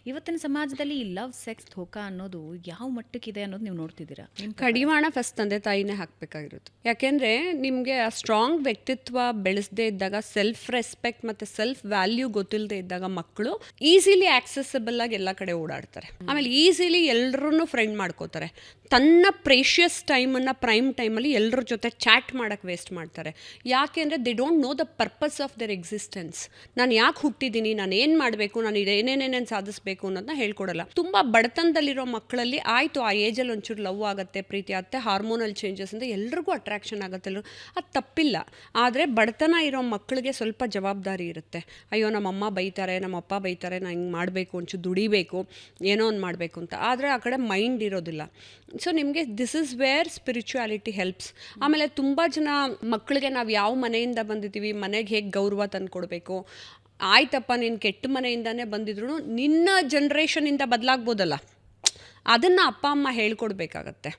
ಇವತ್ತಿನ ಸಮಾಜದಲ್ಲಿ ಈ ಲವ್ ಸೆಕ್ಸ್ ಧೋಕಾ ಅನ್ನೋದು ಯಾವ ಮಟ್ಟಕ್ಕಿದೆ ಅನ್ನೋದು ನೀವು ನೋಡ್ತಿದ್ದೀರಾ? ಕಡಿವಾಣ ಫಸ್ಟ್ ತಂದೆ ತಾಯಿನೇ ಹಾಕಬೇಕಾಗಿರೋದು. ಯಾಕೆಂದರೆ ನಿಮಗೆ ಆ ಸ್ಟ್ರಾಂಗ್ ವ್ಯಕ್ತಿತ್ವ ಬೆಳೆಸದೇ ಇದ್ದಾಗ, ಸೆಲ್ಫ್ ರೆಸ್ಪೆಕ್ಟ್ ಮತ್ತು ಸೆಲ್ಫ್ ವ್ಯಾಲ್ಯೂ ಗೊತ್ತಿಲ್ಲದೆ ಇದ್ದಾಗ ಮಕ್ಕಳು ಈಸಿಲಿ ಆಕ್ಸೆಸಿಬಲ್ ಆಗಿ ಎಲ್ಲ ಕಡೆ ಓಡಾಡ್ತಾರೆ. ಆಮೇಲೆ ಈಸಿಲಿ ಎಲ್ಲರನ್ನೂ ಫ್ರೆಂಡ್ ಮಾಡ್ಕೋತಾರೆ. ತನ್ನ ಪ್ರೇಷಿಯಸ್ ಟೈಮನ್ನು ಪ್ರೈಮ್ ಟೈಮಲ್ಲಿ ಎಲ್ಲರ ಜೊತೆ ಚಾಟ್ ಮಾಡೋಕ್ಕೆ ವೇಸ್ಟ್ ಮಾಡ್ತಾರೆ. ಯಾಕೆ ಅಂದರೆ they don't know the purpose of there existence. ನಾನು ಯಾಕೆ ಹುಟ್ಟಿದ್ದೀನಿ, ನಾನು ಏನು ಮಾಡಬೇಕು, ನಾನು ಏನೇನೇನೇನು ಸಾಧಿಸಬೇಕು ಅನ್ನೋದನ್ನ ಹೇಳ್ಕೊಡಲ್ಲ. ತುಂಬ ಬಡತನದಲ್ಲಿರೋ ಮಕ್ಕಳಲ್ಲಿ ಆಯಿತು ಆ ಏಜಲ್ಲಿ ಒಂಚೂರು ಲವ್ ಆಗುತ್ತೆ, ಪ್ರೀತಿ ಆಗುತ್ತೆ, ಹಾರ್ಮೋನಲ್ ಚೇಂಜಸ್ ಅಂತ ಎಲ್ರಿಗೂ ಅಟ್ರಾಕ್ಷನ್ ಆಗುತ್ತೆ, ಅದು ತಪ್ಪಿಲ್ಲ. ಆದರೆ ಬಡತನ ಇರೋ ಮಕ್ಕಳಿಗೆ ಸ್ವಲ್ಪ ಜವಾಬ್ದಾರಿ ಇರುತ್ತೆ. ಅಯ್ಯೋ ನಮ್ಮಮ್ಮ ಬೈತಾರೆ, ನಮ್ಮಪ್ಪ ಬೈತಾರೆ, ನಾನು ಹಿಂಗೆ ಮಾಡಬೇಕು, ಒಂಚೂರು ದುಡಿಬೇಕು, ಏನೋ ಒಂದು ಮಾಡಬೇಕು ಅಂತ. ಆದರೆ ಆ ಕಡೆ ಮೈಂಡ್ ಇರೋದಿಲ್ಲ. ಸೊ ನಿಮಗೆ this is where spirituality helps. ಆಮೇಲೆ ತುಂಬ ಜನ ಮಕ್ಕಳಿಗೆ ನಾವು ಯಾವ ಮನೆಯಿಂದ ಬಂದಿದ್ದೀವಿ, ಮನೆಗೆ ಹೇಗೆ ಗೌರವ ತಂದು ಕೊಡಬೇಕು, ಆಯ್ತಪ್ಪ ನೀನು ಕೆಟ್ಟ ಮನೆಯಿಂದನೇ ಬಂದಿದ್ರು ನಿನ್ನ ಜನ್ರೇಷನಿಂದ ಬದಲಾಗ್ಬೋದಲ್ಲ, ಅದನ್ನು ಅಪ್ಪ ಅಮ್ಮ ಹೇಳ್ಕೊಡ್ಬೇಕಾಗತ್ತೆ.